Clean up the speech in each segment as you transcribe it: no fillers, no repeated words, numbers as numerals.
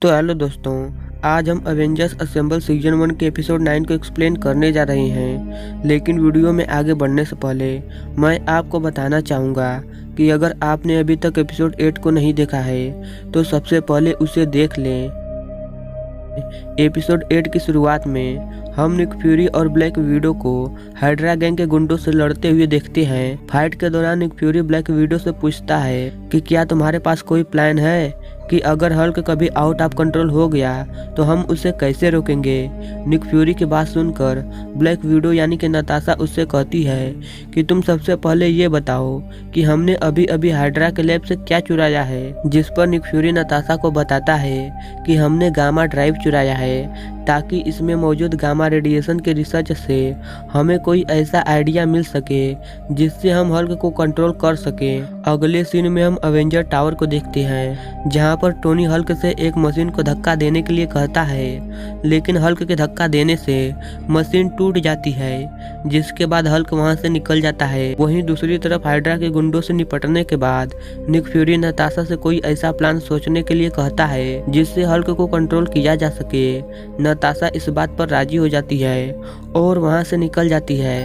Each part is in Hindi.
तो हेलो दोस्तों, आज हम अवेंजर्स असेंबल सीजन 1 के एपिसोड 9 को एक्सप्लेन करने जा रहे हैं। लेकिन वीडियो में आगे बढ़ने से पहले मैं आपको बताना चाहूँगा कि अगर आपने अभी तक एपिसोड 8 को नहीं देखा है तो सबसे पहले उसे देख लें। एपिसोड 8 की शुरुआत में हम निक फ्यूरी और ब्लैक विडो को हाइड्रा गैंग के गुंडों से लड़ते हुए देखते हैं। फाइट के दौरान निक फ्यूरी ब्लैक विडो से पूछता है कि क्या तुम्हारे पास कोई प्लान है कि अगर हल्क कभी आउट ऑफ कंट्रोल हो गया तो हम उसे कैसे रोकेंगे। निक फ्यूरी की बात सुनकर ब्लैक विडो यानी कि नताशा उससे कहती है कि तुम सबसे पहले ये बताओ कि हमने अभी अभी हाइड्रा के लैब से क्या चुराया है। जिस पर निक फ्यूरी नताशा को बताता है कि हमने गामा ड्राइव चुराया है ताकि इसमें मौजूद गामा रेडिएशन के रिसर्च से हमें कोई ऐसा आइडिया मिल सके जिससे हम हल्क को कंट्रोल कर सके। अगले सीन में हम अवेंजर टावर को देखते हैं जहां पर टोनी हल्क से एक मशीन को धक्का देने के लिए कहता है, लेकिन हल्क के धक्का देने से मशीन टूट जाती है जिसके बाद हल्क वहां से निकल जाता है। वहीं दूसरी तरफ हाइड्रा के गुंडों से निपटने के बाद निक फ्यूरी नताशा से कोई ऐसा प्लान सोचने के लिए कहता है जिससे हल्क को कंट्रोल किया जा सके। नताशा इस बात पर राजी हो जाती है और वहां से निकल जाती है।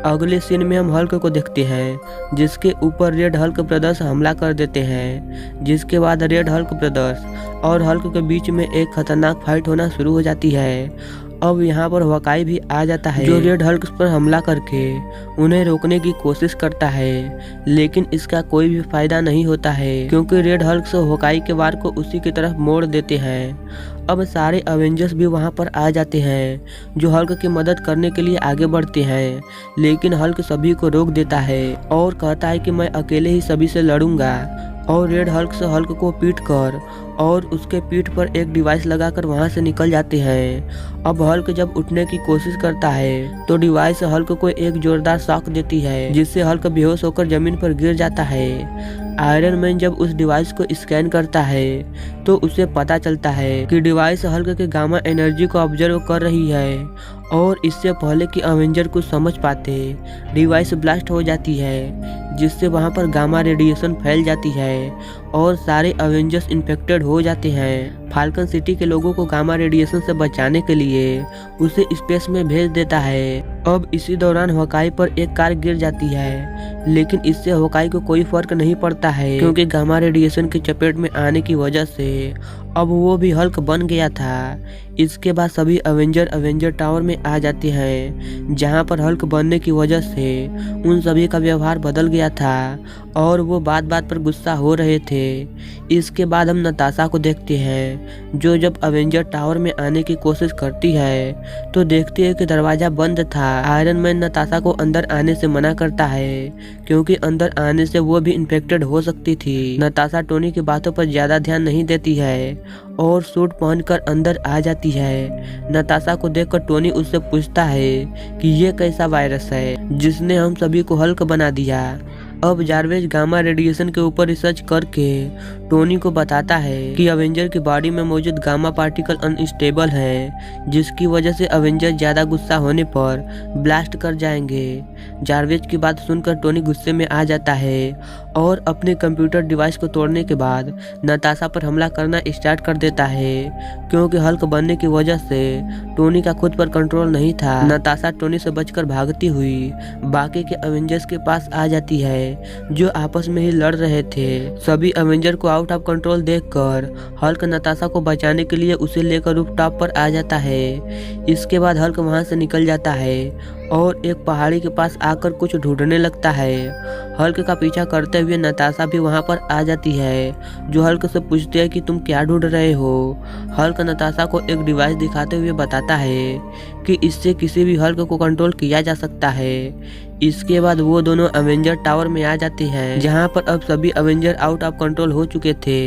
अगले सीन में हम हल्क को देखते हैं जिसके ऊपर रेड हल्क ब्रदर्स हमला कर देते हैं, जिसके बाद रेड हल्क ब्रदर्स और हल्क के बीच में एक खतरनाक फाइट होना शुरू हो जाती है। अब यहाँ पर हॉकाई भी आ जाता है जो रेड हल्क पर हमला करके उन्हें रोकने की कोशिश करता है, लेकिन इसका कोई भी फायदा नहीं होता है क्योंकि रेड हल्क से हॉकाई के वार को उसी की तरफ मोड़ देते हैं। अब सारे अवेंजर्स भी वहां पर आ जाते हैं जो हल्क की मदद करने के लिए आगे बढ़ते हैं, लेकिन हल्क सभी को रोक देता है और कहता है कि मैं अकेले ही सभी से लड़ूंगा। और रेड हल्क से हल्क को पीट कर और उसके पीठ पर एक डिवाइस लगाकर वहां से निकल जाते हैं। अब हल्क जब उठने की कोशिश करता है तो डिवाइस हल्क को एक जोरदार शॉक देती है जिससे हल्क बेहोश होकर जमीन पर गिर जाता है। आयरन मैन जब उस डिवाइस को स्कैन करता है तो उसे पता चलता है कि डिवाइस हल्क के गामा एनर्जी को ऑब्जर्व कर रही है और इससे पहले कि अवेंजर कुछ समझ पाते डिवाइस ब्लास्ट हो जाती है जिससे वहां पर गामा रेडिएशन फैल जाती है और सारे अवेंजर्स इन्फेक्टेड हो जाते हैं। फाल्कन सिटी के लोगों को गामा रेडिएशन से बचाने के लिए उसे स्पेस में भेज देता है। अब इसी दौरान हॉकाई पर एक कार गिर जाती है, लेकिन इससे हॉकाई को कोई फर्क नहीं पड़ता है क्योंकि गामा रेडिएशन की चपेट में आने की वजह से अब वो भी हल्क बन गया था। इसके बाद सभी अवेंजर टावर में आ जाते हैं जहां पर हल्क बनने की वजह से उन सभी का व्यवहार बदल गया था और वो बात बात पर गुस्सा हो रहे थे। इसके बाद हम नताशा को देखते हैं जो जब अवेंजर टावर में आने की कोशिश करती है तो देखती है कि दरवाजा बंद था। आयरन मैन नताशा को अंदर आने से मना करता है क्योंकि अंदर आने से वो भी इन्फेक्टेड हो सकती थी। नताशा टोनी की बातों पर ज्यादा ध्यान नहीं देती है और सूट पहनकर अंदर आ जाती है। नताशा को देखकर टोनी उससे पूछता है कि ये कैसा वायरस है जिसने हम सभी को हल्क बना दिया। अब जारवेज गामा रेडिएशन के ऊपर रिसर्च करके टोनी को बताता है कि अवेंजर की बॉडी में मौजूद गामा पार्टिकल अनस्टेबल है जिसकी वजह से अवेंजर ज्यादा गुस्सा होने पर ब्लास्ट कर जाएंगे। जारवेज की बात सुनकर टोनी गुस्से में आ जाता है और अपने कंप्यूटर डिवाइस को तोड़ने के बाद नताशा पर हमला करना स्टार्ट कर देता है क्योंकि हल्क बनने की वजह से टोनी का खुद पर कंट्रोल नहीं था। नताशा टोनी से बचकर भागती हुई बाकी के अवेंजर्स के पास आ जाती है जो आपस में ही लड़ रहे थे। सभी अवेंजर को आउट ऑफ कंट्रोल देखकर हल्क नताशा को बचाने के लिए उसे लेकर रूफटॉप पर आ जाता है। इसके बाद हल्क वहां से निकल जाता है और एक पहाड़ी के पास आकर कुछ ढूंढने लगता है। हल्क का पीछा करते हुए नताशा भी वहां पर आ जाती है जो हल्क से पूछती है कि तुम क्या ढूंढ रहे हो। हल्क नताशा को एक डिवाइस दिखाते हुए बताता है कि इससे किसी भी हल्क को कंट्रोल किया जा सकता है। इसके बाद वो दोनों अवेंजर टावर में आ जाते हैं जहां पर अब सभी अवेंजर आउट ऑफ कंट्रोल हो चुके थे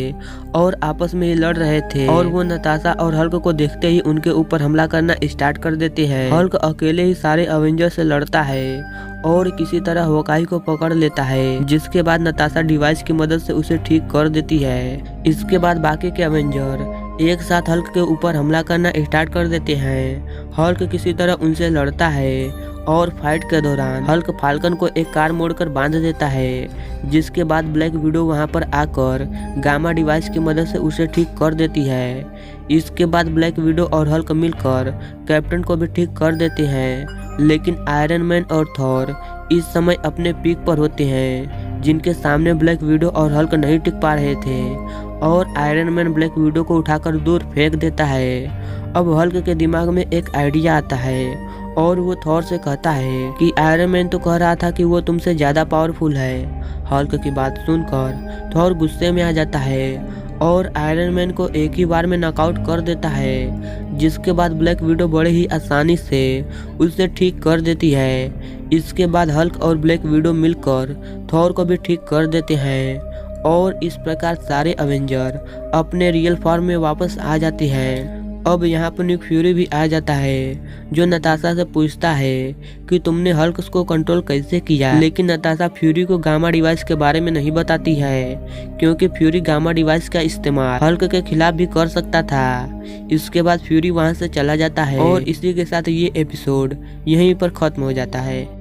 और आपस में ही लड़ रहे थे और वो नताशा और हल्क को देखते ही उनके ऊपर हमला करना स्टार्ट कर देते हैं। हल्क अकेले ही सारे अवेंजर से लड़ता है और किसी तरह हॉकाई को पकड़ लेता है जिसके बाद नताशा डिवाइस की मदद से उसे ठीक कर देती है। इसके बाद बाकी के अवेंजर एक साथ हल्क के ऊपर हमला करना स्टार्ट कर देते हैं। हल्क किसी तरह उनसे लड़ता है और फाइट के दौरान हल्क फाल्कन को एक कार मोड़कर बांध देता है, जिसके बाद ब्लैक विडो वहां पर आकर गामा डिवाइस की मदद से उसे ठीक कर देती है। इसके बाद ब्लैक विडो और हल्क मिलकर कैप्टन को भी ठीक कर देते हैं, लेकिन आयरन मैन और थॉर इस समय अपने पीक पर होते हैं, जिनके सामने ब्लैक विडो और हल्क नहीं टिक पा रहे थे और आयरन मैन ब्लैक विडो को उठाकर दूर फेंक देता है। अब हल्क के दिमाग में एक आइडिया आता है और वो थॉर से कहता है कि आयरन मैन तो कह रहा था कि वो तुमसे ज्यादा पावरफुल है। हल्क की बात सुनकर थॉर गुस्से में आ जाता है और आयरन मैन को एक ही बार में नॉकआउट कर देता है, जिसके बाद ब्लैक विडो बड़े ही आसानी से उसे ठीक कर देती है। इसके बाद हल्क और ब्लैक विडो मिलकर थॉर को भी ठीक कर देते हैं और इस प्रकार सारे अवेंजर अपने रियल फॉर्म में वापस आ जाते हैं। अब यहाँ पर निक फ्यूरी भी आ जाता है, जो नताशा से पूछता है कि तुमने हल्क को कंट्रोल कैसे किया, लेकिन नताशा फ्यूरी को गामा डिवाइस के बारे में नहीं बताती है, क्योंकि फ्यूरी गामा डिवाइस का इस्तेमाल हल्क के खिलाफ भी कर सकता था। इसके बाद फ्यूरी वहाँ से चला जाता है और इसी के साथ ये एपिसोड यहीं पर खत्म हो जाता है।